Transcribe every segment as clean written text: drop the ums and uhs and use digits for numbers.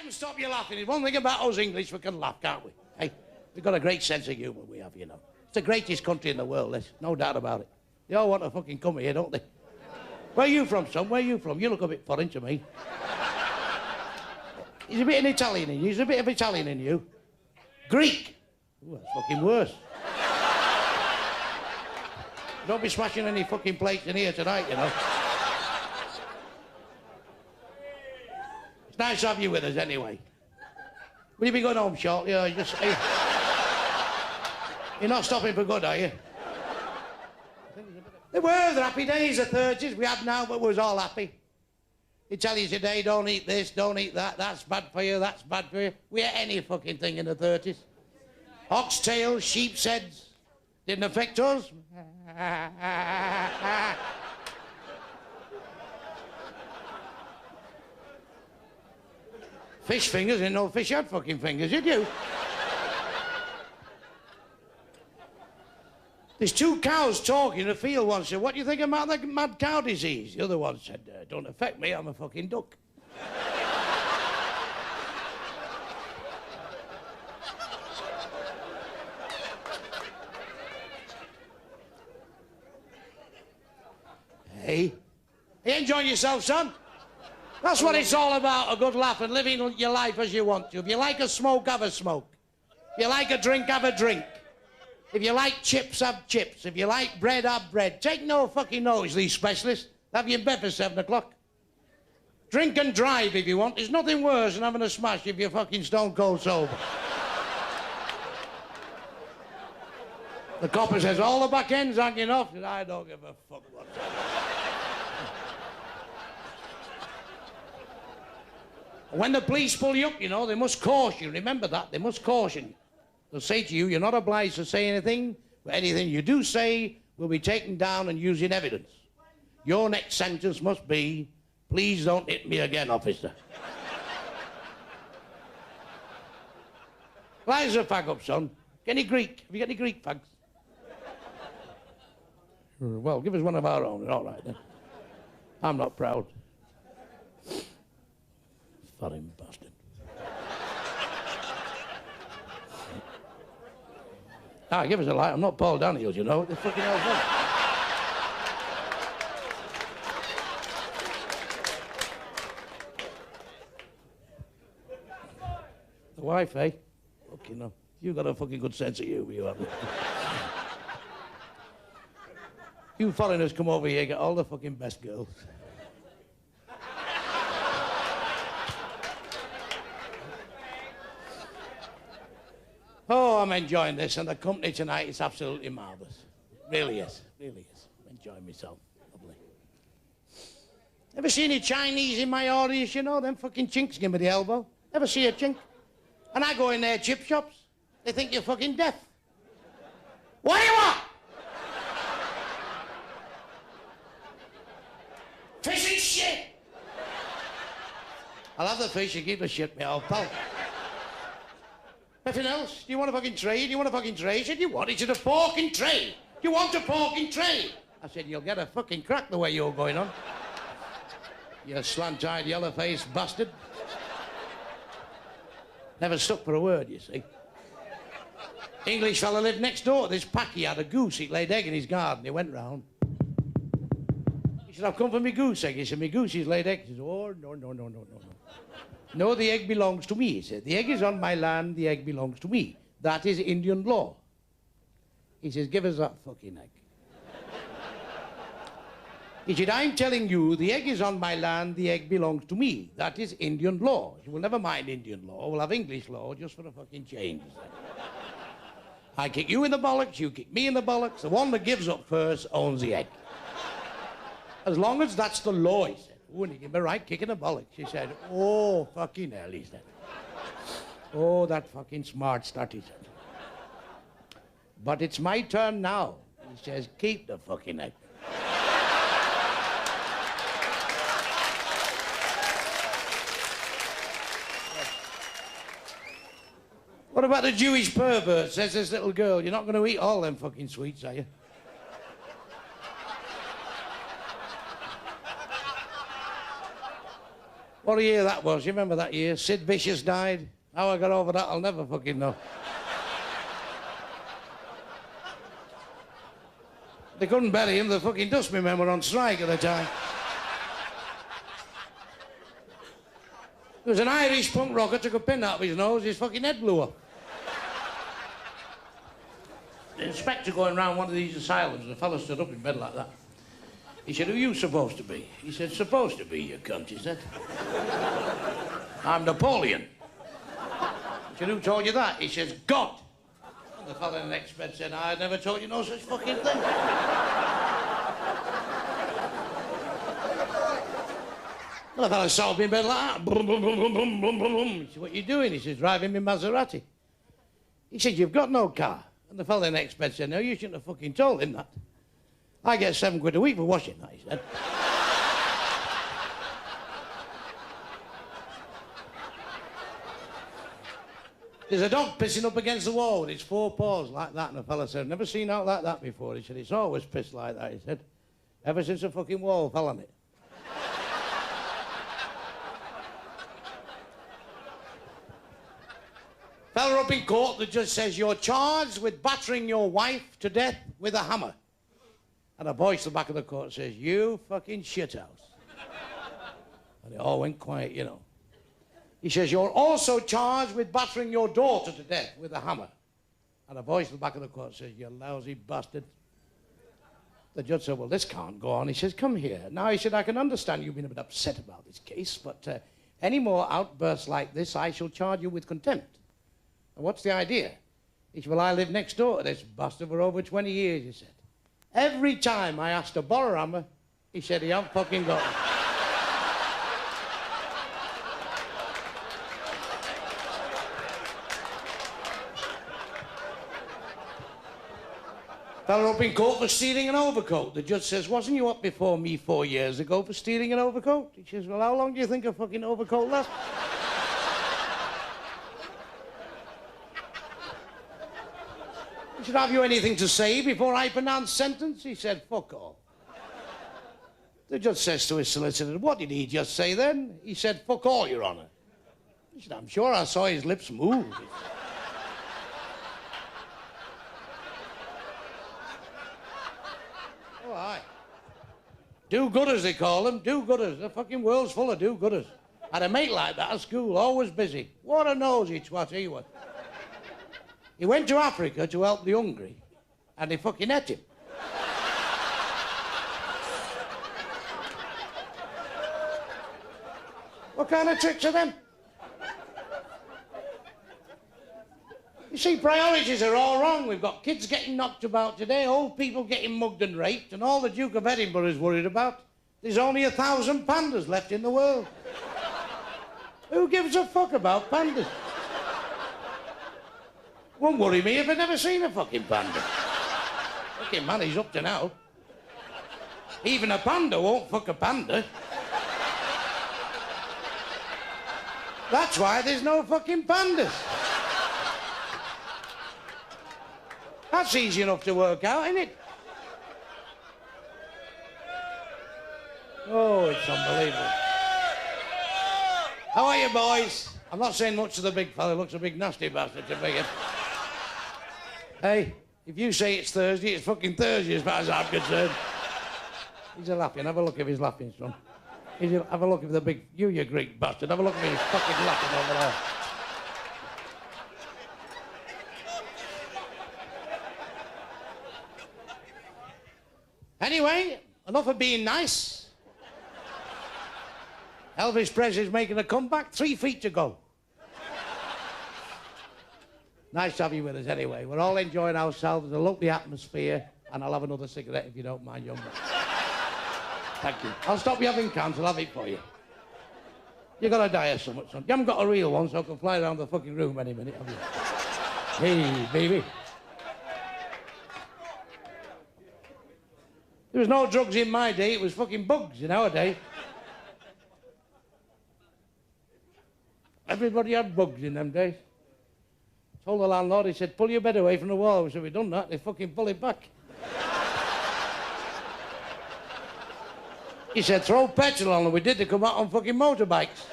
time stop you laughing. There's one thing about us English, we can laugh, can't we? Hey, we've got a great sense of humour, we have, you know. It's the greatest country in the world, there's no doubt about it. They all want to fucking come here, don't they? Where are you from, son? Where are you from? You look a bit foreign to me. He's a bit of Italian in you. He's a bit of Italian in you. Greek. Ooh, that's fucking worse. Don't be smashing any fucking plates in here tonight, you know. It's nice to have you with us anyway. Will you be going home shortly, or just... You're not stopping for good, are you? There were the happy days, the 30s. We had now, but we was all happy. They tell you today, don't eat this, don't eat that, that's bad for you, that's bad for you. We ate any fucking thing in the 30s. Oxtails, sheep's heads. Didn't affect us. Fish fingers, didn't know fish had fucking fingers, did you? There's two cows talking in a field. One said, what do you think about the mad cow disease? The other one said, don't affect me, I'm a fucking duck. Hey, you enjoying yourself, son? That's what it's all about, a good laugh and living your life as you want to. If you like a smoke, have a smoke. If you like a drink, have a drink. If you like chips, have chips. If you like bread, have bread. Take no fucking notice, these specialists. Have you in bed for 7 o'clock. Drink and drive if you want. There's nothing worse than having a smash if you're fucking stone cold sober. The copper says, all the back ends hanging off. I don't give a fuck what's happening. When the police pull you up, you know, they must caution you. Remember that. They must caution you. They'll say to you, you're not obliged to say anything, but anything you do say will be taken down and used in evidence. Your next sentence must be, please don't hit me again, officer. Rise the fag up, son. Get any Greek? Have you got any Greek fags? Well, give us one of our own. All right, then. I'm not proud. Foreign bastard. Ah, give us a light. I'm not Paul Daniels, you know. What the fucking hell's that? The wife, eh? Fucking hell. You got a fucking good sense of humour, you haven't. You foreigners come over here, get all the fucking best girls. Oh, I'm enjoying this, and the company tonight is absolutely marvellous. Really is, really is. I'm enjoying myself. Lovely. Ever see any Chinese in my audience, you know? Them fucking chinks give me the elbow. Ever see a chink? And I go in their chip shops. They think you're fucking deaf. What do you want? Fish and shit! I'll have the fish and keep the shit, me old pal. Nothing else? Do you want a fucking tray? Do you want a fucking tray? He said, you want it in a forking tray. Do you want a forking tray? I said, you'll get a fucking crack the way you're going on. You slant-eyed, yellow-faced bastard. Never stuck for a word, you see. English fella lived next door to this pack. He had a goose. He laid egg in his garden. He went round. He said, I've come for me goose egg. He said, me goose, he's laid egg. He said, oh, no, no, no, no, no, no. No, the egg belongs to me, he said. The egg is on my land, the egg belongs to me. That is Indian law. He says, give us that fucking egg. He said, I'm telling you, the egg is on my land, the egg belongs to me. That is Indian law. We'll never mind Indian law, we'll have English law just for a fucking change. I kick you in the bollocks, you kick me in the bollocks. The one that gives up first owns the egg. As long as that's the law, he said. Oh, and he gave me a right kick in the bollocks. She said, oh, fucking hell, he said. Oh, that fucking smart start, he said. But it's my turn now. He says, keep the fucking egg. What about the Jewish pervert? Says this little girl, you're not going to eat all them fucking sweets, are you? What a year that was. You remember that year? Sid Vicious died. How I got over that, I'll never fucking know. They couldn't bury him. The fucking dustmen were on strike at the time. There was an Irish punk rocker took a pin out of his nose, his fucking head blew up. The inspector going round one of these asylums, the fellow stood up in bed like that. He said, who are you supposed to be? He said, supposed to be, you cunt, he said. I'm Napoleon. He said, who told you that? He says, God. And the fellow in the next bed said, I never told you no such fucking thing. Well, the fellow saw me in bed like that. Boom, boom, boom, boom, boom, boom, boom, boom. He said, what are you doing? He said, driving me Maserati. He said, you've got no car. And the fellow in the next bed said, no, you shouldn't have fucking told him that. I get £7 a week for washing that, he said. There's a dog pissing up against the wall with its 4 paws like that, and the fellow said, I've never seen out like that before. He said, it's always pissed like that, he said, ever since the fucking wall fell on it. Fella up in court, the judge says, you're charged with battering your wife to death with a hammer. And a voice at the back of the court says, you fucking shithouse. And it all went quiet, you know. He says, you're also charged with battering your daughter to death with a hammer. And a voice at the back of the court says, you lousy bastard. The judge said, well, this can't go on. He says, come here. Now, he said, I can understand you've been a bit upset about this case, but any more outbursts like this, I shall charge you with contempt. And what's the idea? He said, well, I live next door to this bastard for over 20 years, he said. Every time I asked to borrow a hammer, he said he hadn't fucking got it. Fella up in court for stealing an overcoat. The judge says, wasn't you up before me 4 years ago for stealing an overcoat? He says, well, how long do you think a fucking overcoat lasts? He said, have you anything to say before I pronounce sentence? He said, fuck all. The judge says to his solicitor, what did he just say then? He said, fuck all, Your Honour. He said, I'm sure I saw his lips move. Oh, aye. Do-gooders, they call them. Do-gooders. The fucking world's full of do-gooders. I had a mate like that at school, always busy. What a nosy twat he was. He went to Africa to help the hungry, and they fucking ate him. What kind of tricks are them? You see, priorities are all wrong. We've got kids getting knocked about today, old people getting mugged and raped, and all the Duke of Edinburgh is worried about. There's only 1,000 pandas left in the world. Who gives a fuck about pandas? Won't worry me if I've never seen a fucking panda. Fucking man, he's up to now. Even a panda won't fuck a panda. That's why there's no fucking pandas. That's easy enough to work out, isn't it? Oh, it's unbelievable. How are you, boys? I'm not saying much to the big fella. Looks a big nasty bastard to me. Hey, if you say it's Thursday, it's fucking Thursday as far as I'm concerned. He's a laughing. Have a look if he's laughing, son. Have a look at the big... You Greek bastard. Have a look if he's fucking laughing over there. Anyway, enough of being nice. Elvis Presley's making a comeback. 3 feet to go. Nice to have you with us anyway. We're all enjoying ourselves, a lovely atmosphere, and I'll have another cigarette if you don't mind, young man. Thank you. I'll stop you having cans, I'll have it for you. You're gonna die of something, son. You haven't got a real one, so I can fly around the fucking room any minute, have you? Hey, baby. There was no drugs in my day, it was fucking bugs in our day. Everybody had bugs in them days. Told the landlord, he said, pull your bed away from the wall. We said, we've done that. They fucking pull it back. He said, throw petrol on, and we did. They come out on fucking motorbikes.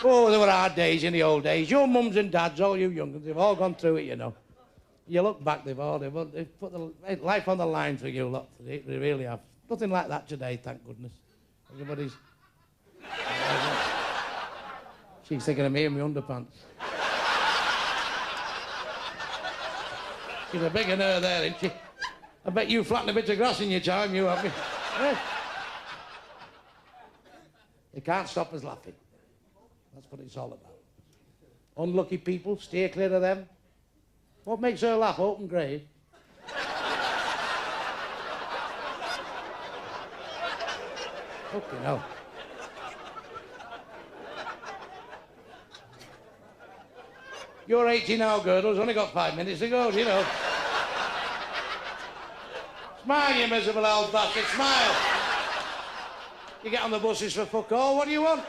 Oh, there were hard days in the old days. Your mums and dads, all you young ones, they've all gone through it, you know. You look back, they've put the life on the line for you lot. They really have. Nothing like that today, thank goodness. Everybody's... She's thinking of me in my underpants. She's a bigger her there, isn't she? I bet you flattened a bit of grass in your time, you have me. Yeah. They can't stop us laughing. That's what it's all about. Unlucky people, steer clear of them. What makes her laugh? Open grave. Fucking hell. You're 80 now, Girdles. Only got 5 minutes to go, you know. Smile, you miserable old bastard. Smile. You get on the buses for fuck all. What do you want?